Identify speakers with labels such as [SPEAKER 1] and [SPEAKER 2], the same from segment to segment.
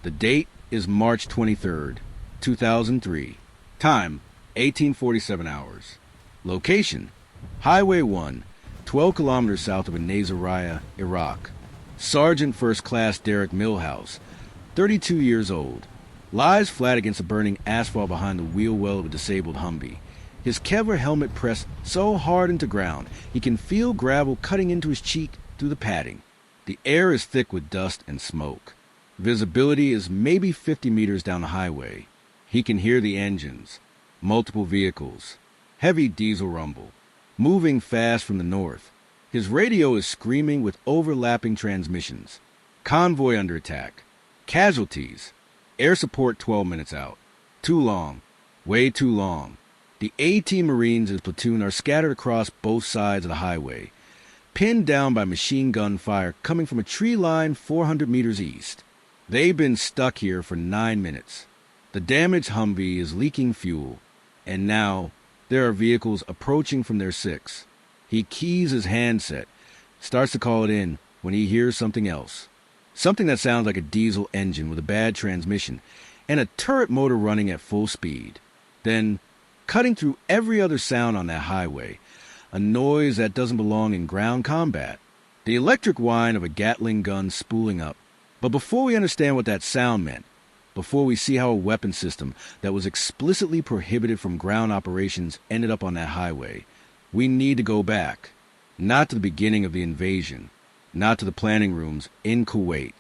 [SPEAKER 1] The date is March 23rd, 2003. Time, 1847 hours. Location, Highway 1, 12 kilometers south of Nazariya, Iraq. Sergeant First Class Derek Millhouse, 32 years old, lies flat against the burning asphalt behind the wheel well of a disabled Humvee. His Kevlar helmet pressed so hard into ground he can feel gravel cutting into his cheek through the padding. The air is thick with dust and smoke. Visibility is maybe 50 meters down the highway. He can hear the engines, multiple vehicles, heavy diesel rumble, moving fast from the north. His radio is screaming with overlapping transmissions. Convoy under attack. Casualties. Air support 12 minutes out. Too long. Way too long. The A-Team Marines and Platoon are scattered across both sides of the highway, pinned down by machine gun fire coming from a tree line 400 meters east. They've been stuck here for 9 minutes. The damaged Humvee is leaking fuel, and now there are vehicles approaching from their six. He keys his handset, starts to call it in when he hears something else. Something that sounds like a diesel engine with a bad transmission and a turret motor running at full speed. Then, cutting through every other sound on that highway, a noise that doesn't belong in ground combat. The electric whine of a Gatling gun spooling up. But before we understand what that sound meant, before we see how a weapon system that was explicitly prohibited from ground operations ended up on that highway, we need to go back. Not to the beginning of the invasion, not to the planning rooms in Kuwait.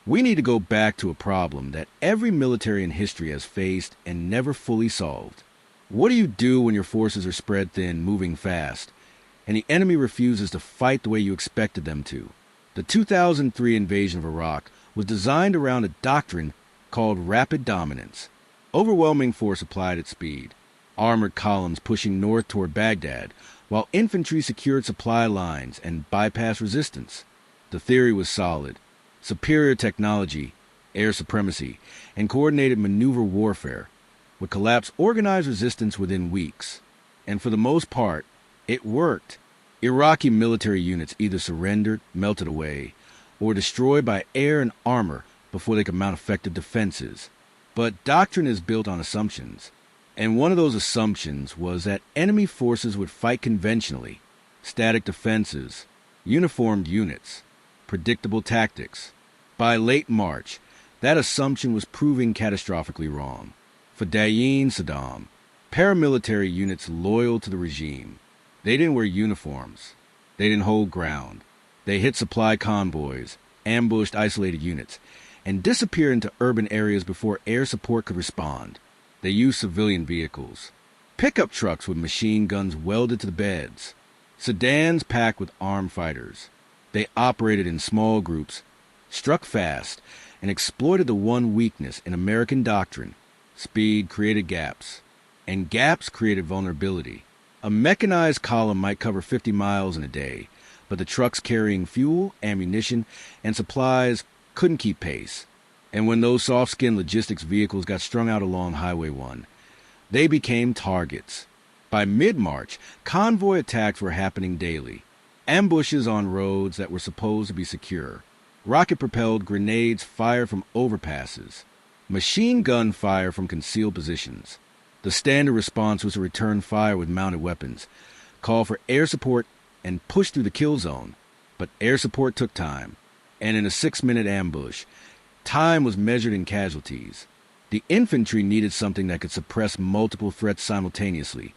[SPEAKER 1] We need to go back to a problem that every military in history has faced and never fully solved. What do you do when your forces are spread thin, moving fast, and the enemy refuses to fight the way you expected them to? The 2003 invasion of Iraq was designed around a doctrine called rapid dominance. Overwhelming force applied at speed, armored columns pushing north toward Baghdad, while infantry secured supply lines and bypassed resistance. The theory was solid. Superior technology, air supremacy, and coordinated maneuver warfare would collapse organized resistance within weeks. And for the most part, it worked. Iraqi military units either surrendered, melted away, or destroyed by air and armor before they could mount effective defenses. But doctrine is built on assumptions, and one of those assumptions was that enemy forces would fight conventionally, static defenses, uniformed units, predictable tactics. By late March, that assumption was proving catastrophically wrong. Fedayeen Saddam, paramilitary units loyal to the regime. They didn't wear uniforms. They didn't hold ground. They hit supply convoys, ambushed isolated units, and disappeared into urban areas before air support could respond. They used civilian vehicles, pickup trucks with machine guns welded to the beds, sedans packed with armed fighters. They operated in small groups, struck fast, and exploited the one weakness in American doctrine. Speed created gaps, and gaps created vulnerability. A mechanized column might cover 50 miles in a day, but the trucks carrying fuel, ammunition, and supplies couldn't keep pace. And when those soft-skinned logistics vehicles got strung out along Highway 1, they became targets. By mid-March, convoy attacks were happening daily. Ambushes on roads that were supposed to be secure. Rocket-propelled grenades fired from overpasses. Machine gun fire from concealed positions. The standard response was to return fire with mounted weapons, call for air support, and push through the kill zone. But air support took time, and in a 6-minute ambush, time was measured in casualties. The infantry needed something that could suppress multiple threats simultaneously,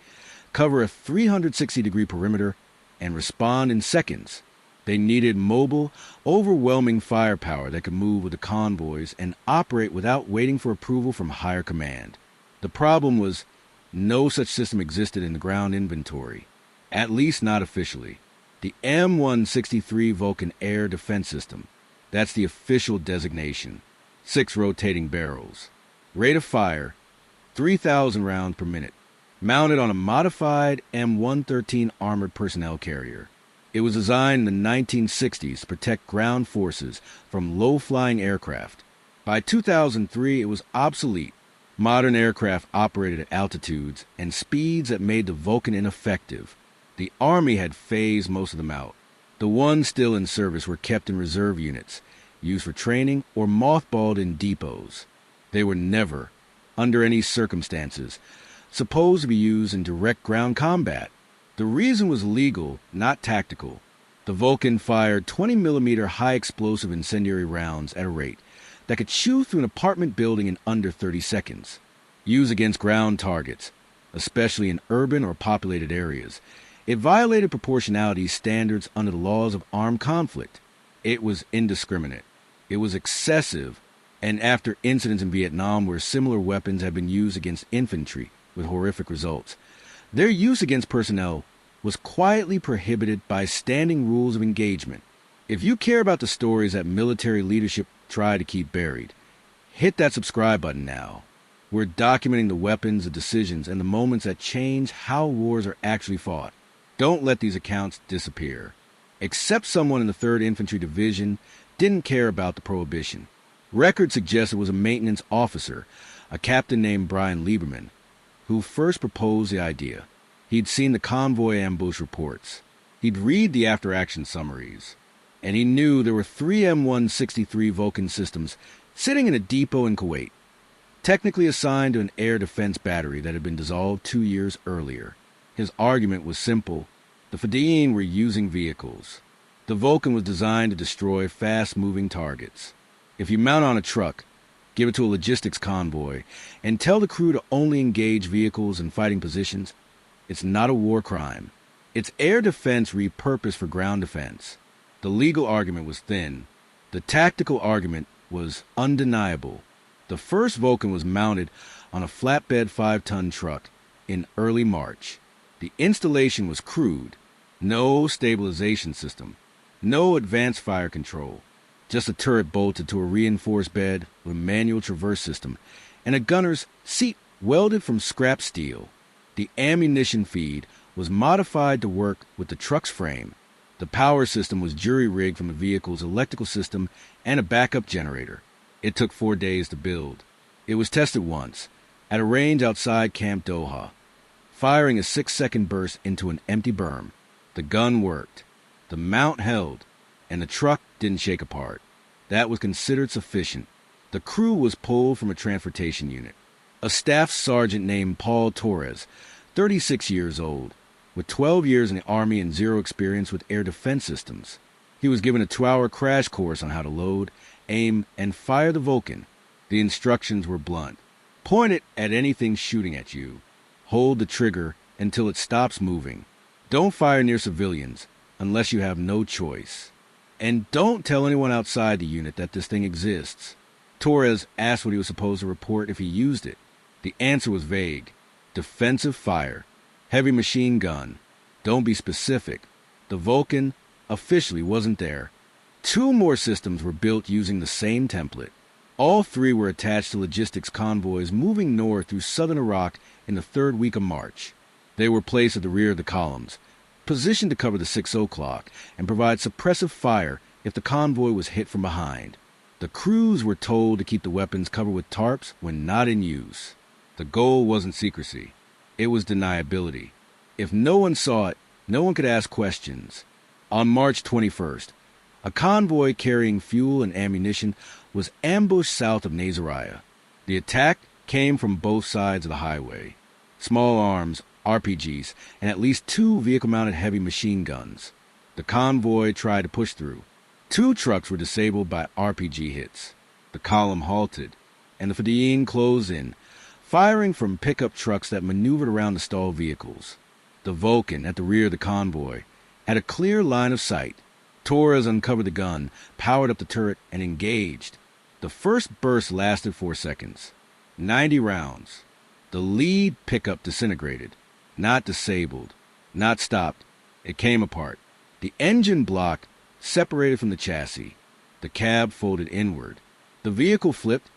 [SPEAKER 1] cover a 360-degree perimeter, and respond in seconds. They needed mobile, overwhelming firepower that could move with the convoys and operate without waiting for approval from higher command. The problem was no such system existed in the ground inventory, at least not officially. The M163 Vulcan air defense system, that's the official designation. 6 rotating barrels. Rate of fire, 3,000 rounds per minute. Mounted on a modified M113 armored personnel carrier. It was designed in the 1960s to protect ground forces from low-flying aircraft. By 2003, it was obsolete. Modern aircraft operated at altitudes and speeds that made the Vulcan ineffective. The Army had phased most of them out. The ones still in service were kept in reserve units, used for training, or mothballed in depots. They were never, under any circumstances, supposed to be used in direct ground combat. The reason was legal, not tactical. The Vulcan fired 20mm high-explosive incendiary rounds at a rate that could chew through an apartment building in under 30 seconds. Used against ground targets, especially in urban or populated areas, it violated proportionality standards under the laws of armed conflict. It was indiscriminate. It was excessive, and after incidents in Vietnam where similar weapons have been used against infantry with horrific results, their use against personnel was quietly prohibited by standing rules of engagement. If you care about the stories that military leadership try to keep buried, hit that subscribe button now. We're documenting the weapons, the decisions, and the moments that change how wars are actually fought. Don't let these accounts disappear. Except someone in the 3rd Infantry Division didn't care about the prohibition. Records suggest it was a maintenance officer, a captain named Brian Lieberman, who first proposed the idea. He'd seen the convoy ambush reports. He'd read the after-action summaries. And he knew there were 3 M163 Vulcan systems sitting in a depot in Kuwait, technically assigned to an air defense battery that had been dissolved 2 years earlier. His argument was simple. The Fedayeen were using vehicles. The Vulcan was designed to destroy fast-moving targets. If you mount on a truck, give it to a logistics convoy, and tell the crew to only engage vehicles in fighting positions, it's not a war crime. It's air defense repurposed for ground defense. The legal argument was thin. The tactical argument was undeniable. The first Vulcan was mounted on a flatbed 5-ton truck in early March. The installation was crude. No stabilization system. No advanced fire control. Just a turret bolted to a reinforced bed with a manual traverse system and a gunner's seat welded from scrap steel. The ammunition feed was modified to work with the truck's frame. The power system was jury-rigged from the vehicle's electrical system and a backup generator. It took 4 days to build. It was tested once, at a range outside Camp Doha, firing a 6-second burst into an empty berm. The gun worked. The mount held, and the truck didn't shake apart. That was considered sufficient. The crew was pulled from a transportation unit. A staff sergeant named Paul Torrez, 36 years old, with 12 years in the Army and 0 experience with air defense systems. He was given a 2-hour crash course on how to load, aim, and fire the Vulcan. The instructions were blunt. Point it at anything shooting at you. Hold the trigger until it stops moving. Don't fire near civilians unless you have no choice. And don't tell anyone outside the unit that this thing exists. Torres asked what he was supposed to report if he used it. The answer was vague. Defensive fire. Heavy machine gun. Don't be specific. The Vulcan officially wasn't there. 2 more systems were built using the same template. All 3 were attached to logistics convoys moving north through southern Iraq in the 3rd week of March. They were placed at the rear of the columns, positioned to cover the 6 o'clock and provide suppressive fire if the convoy was hit from behind. The crews were told to keep the weapons covered with tarps when not in use. The goal wasn't secrecy. It was deniability. If no one saw it, no one could ask questions. On March 21st, a convoy carrying fuel and ammunition was ambushed south of Nazariah. The attack came from both sides of the highway. Small arms, RPGs, and at least 2 vehicle-mounted heavy machine guns. The convoy tried to push through. 2 trucks were disabled by RPG hits. The column halted, and the Fedayeen closed in, firing from pickup trucks that maneuvered around the stalled vehicles. The Vulcan, at the rear of the convoy, had a clear line of sight. Torres uncovered the gun, powered up the turret, and engaged. The first burst lasted 4 seconds. 90 rounds. The lead pickup disintegrated. Not disabled. Not stopped. It came apart. The engine block separated from the chassis. The cab folded inward. The vehicle flipped,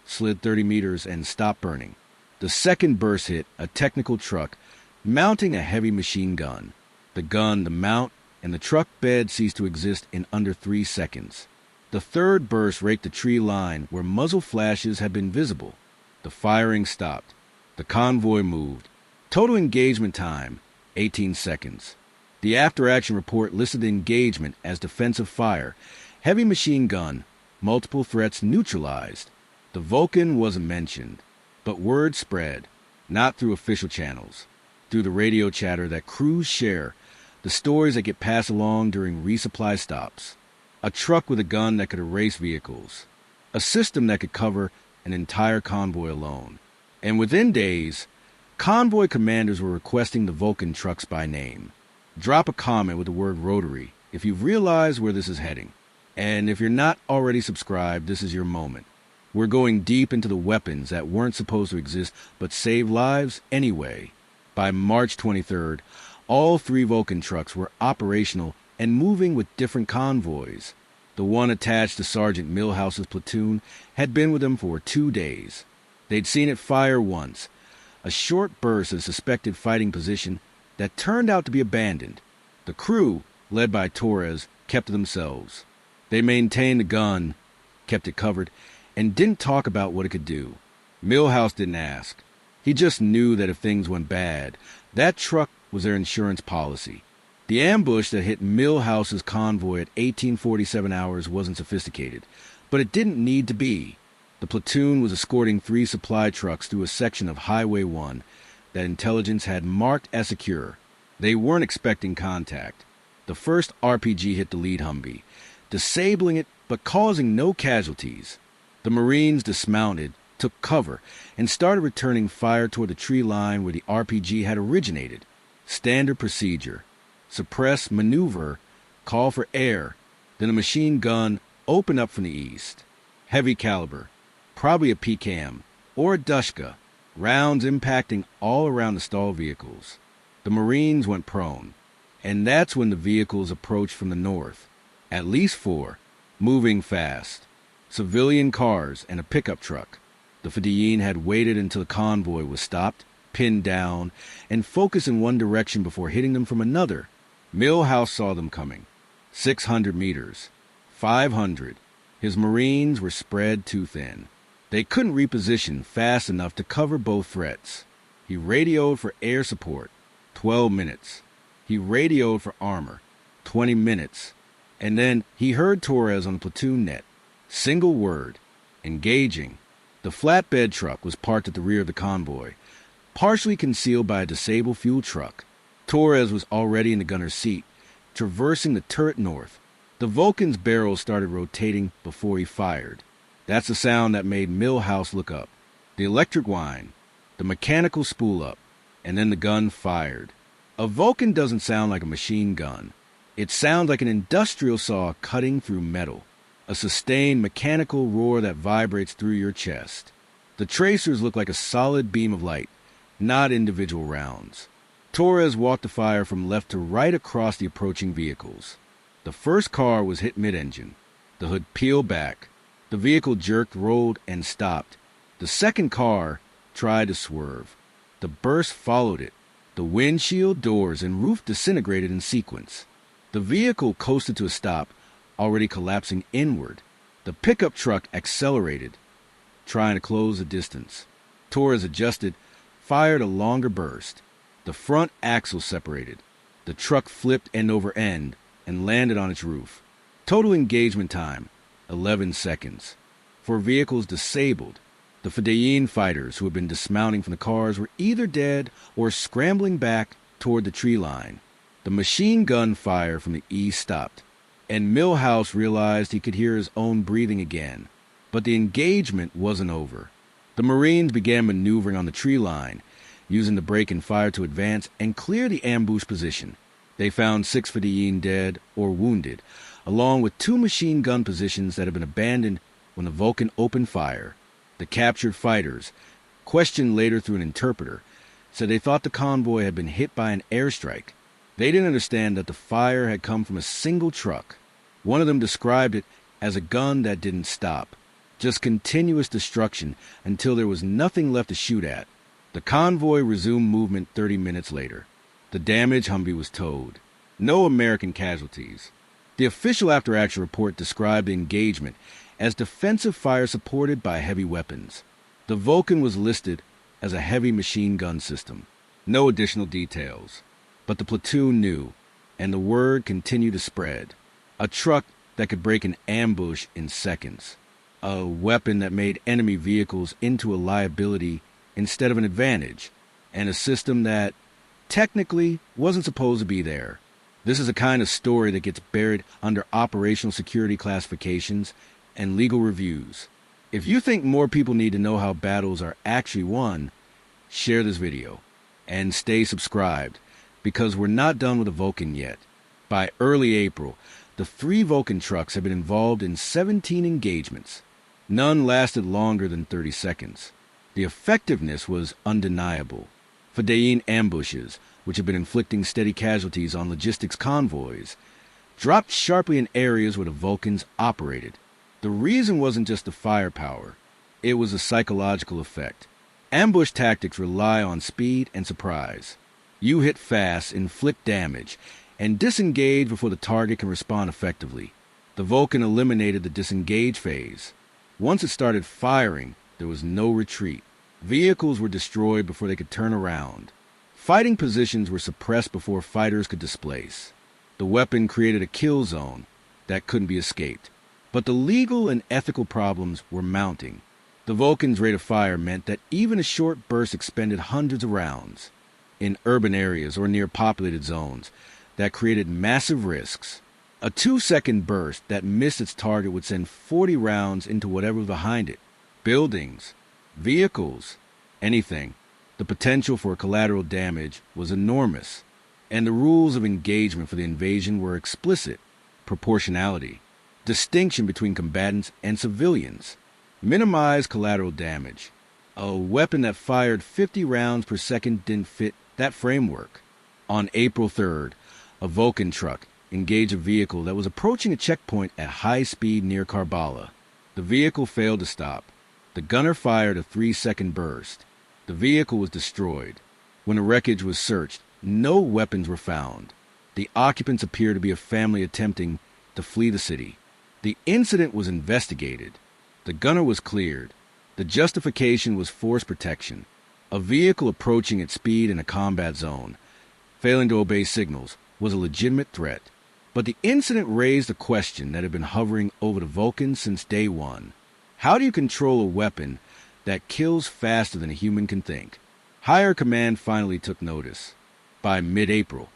[SPEAKER 1] slid 30 meters, and stopped burning. The second burst hit a technical truck mounting a heavy machine gun. The gun, the mount, and the truck bed ceased to exist in under 3 seconds. The third burst raked the tree line where muzzle flashes had been visible. The firing stopped. The convoy moved. Total engagement time, 18 seconds. The after-action report listed the engagement as defensive fire, heavy machine gun, multiple threats neutralized. The Vulcan wasn't mentioned, but word spread, not through official channels, through the radio chatter that crews share, the stories that get passed along during resupply stops. A truck with a gun that could erase vehicles. A system that could cover an entire convoy alone. And within days, convoy commanders were requesting the Vulcan trucks by name. Drop a comment with the word Rotary if you've realized where this is heading. And if you're not already subscribed, this is your moment. We're going deep into the weapons that weren't supposed to exist but saved lives anyway. By March 23rd, all 3 Vulcan trucks were operational and moving with different convoys. The one attached to Sergeant Millhouse's platoon had been with him for 2 days. They'd seen it fire once, a short burst of suspected fighting position that turned out to be abandoned. The crew, led by Torrez, kept to themselves. They maintained the gun, kept it covered, and didn't talk about what it could do. Millhouse didn't ask. He just knew that if things went bad, that truck was their insurance policy. The ambush that hit Millhouse's convoy at 1847 hours wasn't sophisticated, but it didn't need to be. The platoon was escorting 3 supply trucks through a section of Highway 1 that intelligence had marked as secure. They weren't expecting contact. The first RPG hit the lead Humvee, disabling it but causing no casualties. The Marines dismounted, took cover, and started returning fire toward the tree line where the RPG had originated. Standard procedure. Suppress, maneuver, call for air. Then a machine gun opened up from the east. Heavy caliber, probably a PCAM or a Dushka, rounds impacting all around the stalled vehicles. The Marines went prone, and that's when the vehicles approached from the north. At least 4, moving fast. Civilian cars and a pickup truck. The Fedayeen had waited until the convoy was stopped, pinned down, and focused in one direction before hitting them from another. Millhouse saw them coming. 600 meters. 500. His Marines were spread too thin. They couldn't reposition fast enough to cover both threats. He radioed for air support. 12 minutes. He radioed for armor. 20 minutes. And then he heard Torrez on the platoon net. Single word. Engaging. The flatbed truck was parked at the rear of the convoy, partially concealed by a disabled fuel truck. Torrez was already in the gunner's seat, traversing the turret north. The Vulcan's barrel started rotating before he fired. That's the sound that made Millhouse look up. The electric whine, the mechanical spool up, and then the gun fired. A Vulcan doesn't sound like a machine gun. It sounds like an industrial saw cutting through metal. A sustained mechanical roar that vibrates through your chest. The tracers look like a solid beam of light, not individual rounds. Torrez walked the fire from left to right across the approaching vehicles. The first car was hit mid-engine. The hood peeled back. The vehicle jerked, rolled, and stopped. The second car tried to swerve. The burst followed it. The windshield, doors, and roof disintegrated in sequence. The vehicle coasted to a stop, already collapsing inward. The pickup truck accelerated, trying to close the distance. Torrez adjusted, fired a longer burst. The front axle separated. The truck flipped end over end and landed on its roof. Total engagement time, 11 seconds. For vehicles disabled, the Fedayeen fighters who had been dismounting from the cars were either dead or scrambling back toward the tree line. The machine gun fire from the east stopped, and Millhouse realized he could hear his own breathing again. But the engagement wasn't over. The Marines began maneuvering on the tree line, using the break and fire to advance and clear the ambush position. They found 6 Fedayeen dead or wounded, along with 2 machine gun positions that had been abandoned when the Vulcan opened fire. The captured fighters, questioned later through an interpreter, said they thought the convoy had been hit by an airstrike. They didn't understand that the fire had come from a single truck. One of them described it as a gun that didn't stop, just continuous destruction until there was nothing left to shoot at. The convoy resumed movement 30 minutes later. The damaged Humvee was towed. No American casualties. The official after-action report described the engagement as defensive fire supported by heavy weapons. The Vulcan was listed as a heavy machine gun system. No additional details. But the platoon knew, and the word continued to spread. A truck that could break an ambush in seconds, a weapon that made enemy vehicles into a liability instead of an advantage, and a system that technically wasn't supposed to be there. This is a kind of story that gets buried under operational security classifications and legal reviews. If you think more people need to know how battles are actually won, share this video and stay subscribed, because we're not done with the Vulcan yet. By early April, the 3 Vulcan trucks had been involved in 17 engagements. None lasted longer than 30 seconds. The effectiveness was undeniable. Fedayeen ambushes, which had been inflicting steady casualties on logistics convoys, dropped sharply in areas where the Vulcans operated. The reason wasn't just the firepower. It was a psychological effect. Ambush tactics rely on speed and surprise. You hit fast, inflict damage, and disengage before the target can respond effectively. The Vulcan eliminated the disengage phase. Once it started firing, there was no retreat. Vehicles were destroyed before they could turn around. Fighting positions were suppressed before fighters could displace. The weapon created a kill zone that couldn't be escaped. But the legal and ethical problems were mounting. The Vulcan's rate of fire meant that even a short burst expended hundreds of rounds. In urban areas or near populated zones, that created massive risks. A 2-second burst that missed its target would send 40 rounds into whatever was behind it. Buildings, vehicles, anything. The potential for collateral damage was enormous, and the rules of engagement for the invasion were explicit. Proportionality, distinction between combatants and civilians, minimize collateral damage. A weapon that fired 50 rounds per second didn't fit that framework. On April 3rd, a Vulcan truck engaged a vehicle that was approaching a checkpoint at high speed near Karbala. The vehicle failed to stop. The gunner fired a 3-second burst. The vehicle was destroyed. When the wreckage was searched, no weapons were found. The occupants appeared to be a family attempting to flee the city. The incident was investigated. The gunner was cleared. The justification was force protection. A vehicle approaching at speed in a combat zone, failing to obey signals, was a legitimate threat. But the incident raised a question that had been hovering over the Vulcans since day one. How do you control a weapon that kills faster than a human can think? Higher command finally took notice. By mid-April,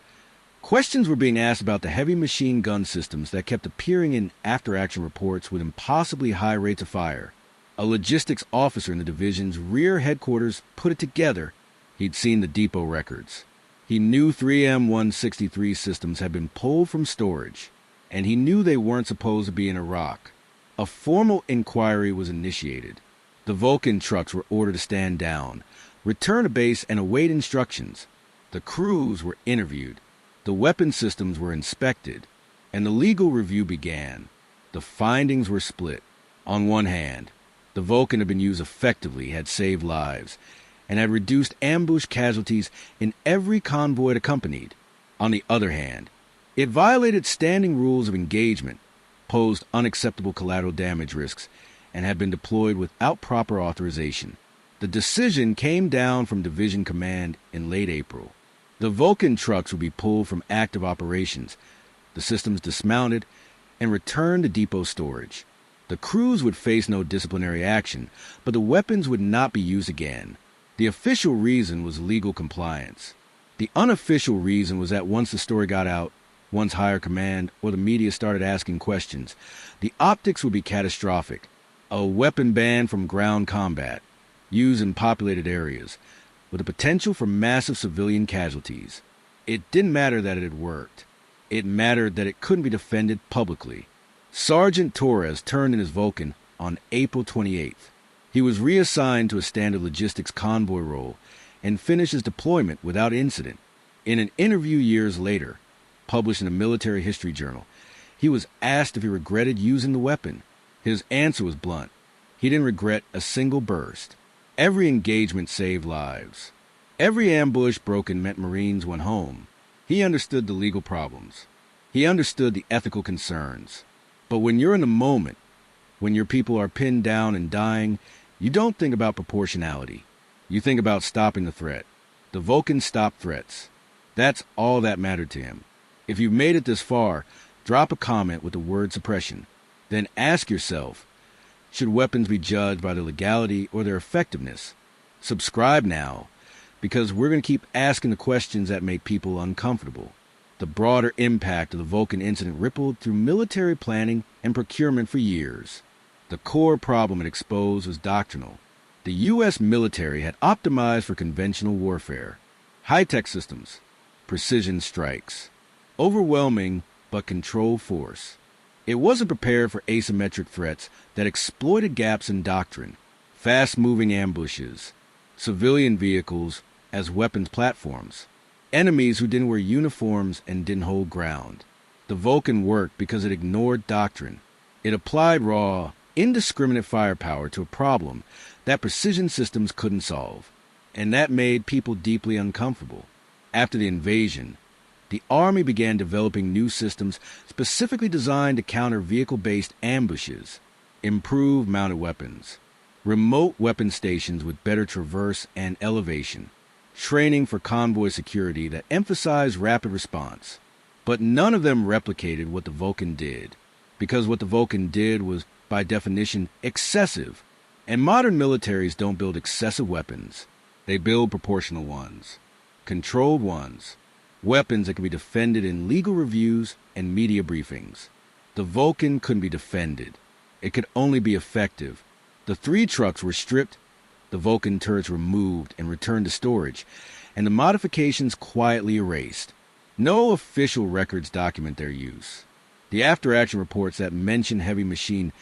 [SPEAKER 1] questions were being asked about the heavy machine gun systems that kept appearing in after-action reports with impossibly high rates of fire. A logistics officer in the division's rear headquarters put it together. He'd seen the depot records. He knew 3 M163 systems had been pulled from storage, and he knew they weren't supposed to be in Iraq. A formal inquiry was initiated. The Vulcan trucks were ordered to stand down, return to base, and await instructions. The crews were interviewed. The weapon systems were inspected, and the legal review began. The findings were split. On one hand, the Vulcan had been used effectively, had saved lives, and had reduced ambush casualties in every convoy it accompanied. On the other hand, it violated standing rules of engagement, posed unacceptable collateral damage risks, and had been deployed without proper authorization. The decision came down from Division Command in late April. The Vulcan trucks would be pulled from active operations, the systems dismounted, and returned to depot storage. The crews would face no disciplinary action, but the weapons would not be used again. The official reason was legal compliance. The unofficial reason was that once the story got out, once higher command or the media started asking questions, the optics would be catastrophic. A weapon banned from ground combat, used in populated areas, with the potential for massive civilian casualties. It didn't matter that it had worked. It mattered that it couldn't be defended publicly. Sergeant Torrez turned in his Vulcan on April 28th. He was reassigned to a standard logistics convoy role and finished his deployment without incident. In an interview years later, published in a military history journal, he was asked if he regretted using the weapon. His answer was blunt. He didn't regret a single burst. Every engagement saved lives. Every ambush broken meant Marines went home. He understood the legal problems. He understood the ethical concerns. But when you're in the moment, when your people are pinned down and dying, you don't think about proportionality. You think about stopping the threat. The Vulcan stopped threats. That's all that mattered to him. If you've made it this far, Drop a comment with the word suppression. Then ask yourself, should weapons be judged by their legality or their effectiveness? Subscribe now, because we're going to keep asking the questions that make people uncomfortable. The broader impact of the Vulcan incident rippled through military planning and procurement for years. The core problem it exposed was doctrinal. The U.S. military had optimized for conventional warfare, high-tech systems, precision strikes, overwhelming but controlled force. It wasn't prepared for asymmetric threats that exploited gaps in doctrine, fast-moving ambushes, civilian vehicles as weapons platforms, enemies who didn't wear uniforms and didn't hold ground. The Vulcan worked because it ignored doctrine. It applied raw, indiscriminate firepower to a problem that precision systems couldn't solve, and that made people deeply uncomfortable. After the invasion, the Army began developing new systems specifically designed to counter vehicle-based ambushes, improve mounted weapons, remote weapon stations with better traverse and elevation, training for convoy security that emphasized rapid response. But none of them replicated what the Vulcan did, because what the Vulcan did was, by definition, excessive. And modern militaries don't build excessive weapons. They build proportional ones, controlled ones, weapons that can be defended in legal reviews and media briefings. The Vulcan couldn't be defended. It could only be effective. The 3 trucks were stripped, the Vulcan turrets removed and returned to storage, and the modifications quietly erased. No official records document their use. The after-action reports that mention heavy machine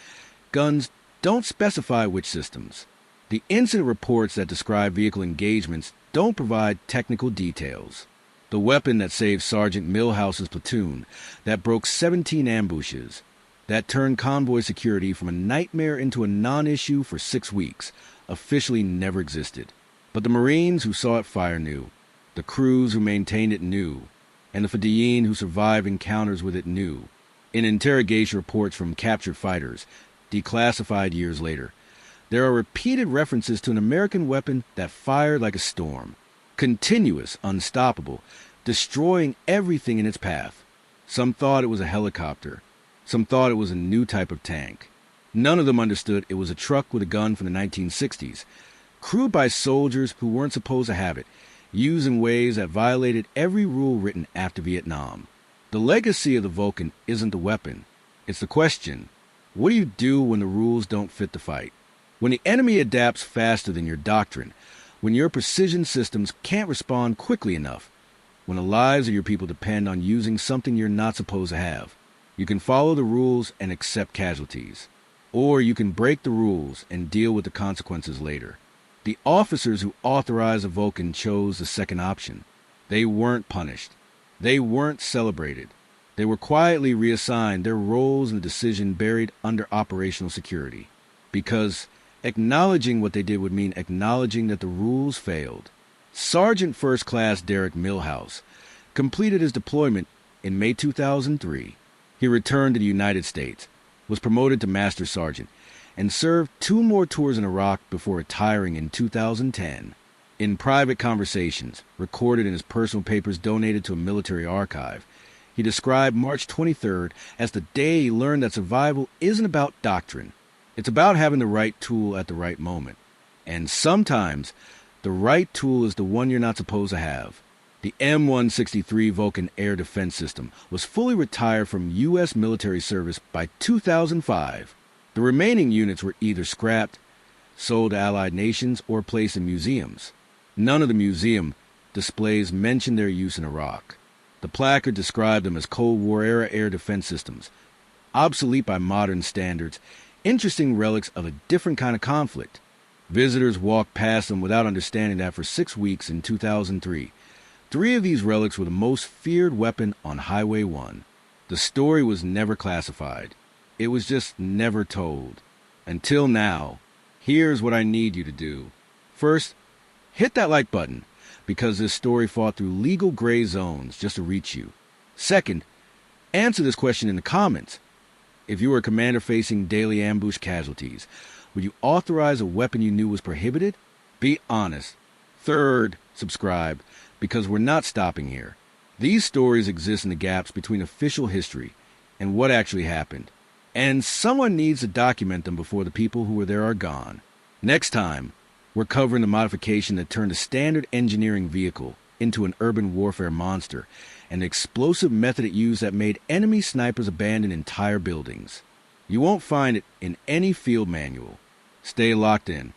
[SPEAKER 1] guns don't specify which systems. The incident reports that describe vehicle engagements don't provide technical details. The weapon that saved Sergeant Millhouse's platoon, that broke 17 ambushes, that turned convoy security from a nightmare into a non-issue for 6 weeks, officially never existed. But the Marines who saw it fire knew, the crews who maintained it knew, and the Fedayeen who survived encounters with it knew. In interrogation reports from captured fighters, declassified years later, there are repeated references to an American weapon that fired like a storm, continuous, unstoppable, destroying everything in its path. Some thought it was a helicopter. Some thought it was a new type of tank. None of them understood it was a truck with a gun from the 1960s, crewed by soldiers who weren't supposed to have it, used in ways that violated every rule written after Vietnam. The legacy of the Vulcan isn't the weapon. It's the question, what do you do when the rules don't fit the fight? When the enemy adapts faster than your doctrine, when your precision systems can't respond quickly enough, when the lives of your people depend on using something you're not supposed to have. You can follow the rules and accept casualties, or you can break the rules and deal with the consequences later. The officers who authorized the Vulcan chose the second option. They weren't punished. They weren't celebrated. They were quietly reassigned, their roles in the decision buried under operational security. Because acknowledging what they did would mean acknowledging that the rules failed. Sergeant First Class Derek Millhouse completed his deployment in May 2003. He returned to the United States, was promoted to Master Sergeant, and served 2 more tours in Iraq before retiring in 2010. In private conversations, recorded in his personal papers donated to a military archive, he described March 23rd as the day he learned that survival isn't about doctrine. It's about having the right tool at the right moment. And sometimes, the right tool is the one you're not supposed to have. The M163 Vulcan air defense system was fully retired from U.S. military service by 2005. The remaining units were either scrapped, sold to allied nations, or placed in museums. None of the museum displays mention their use in Iraq. The placard described them as Cold War-era air defense systems, obsolete by modern standards, interesting relics of a different kind of conflict. Visitors walked past them without understanding that for 6 weeks in 2003, 3 of these relics were the most feared weapon on Highway 1. The story was never classified. It was just never told. Until now, here's what I need you to do. First, hit that like button, because this story fought through legal gray zones just to reach you. Second, answer this question in the comments. If you were a commander facing daily ambush casualties, would you authorize a weapon you knew was prohibited? Be honest. Third, subscribe, because we're not stopping here. These stories exist in the gaps between official history and what actually happened. And someone needs to document them before the people who were there are gone. Next time, we're covering the modification that turned a standard engineering vehicle into an urban warfare monster, an explosive method it used that made enemy snipers abandon entire buildings. You won't find it in any field manual. Stay locked in.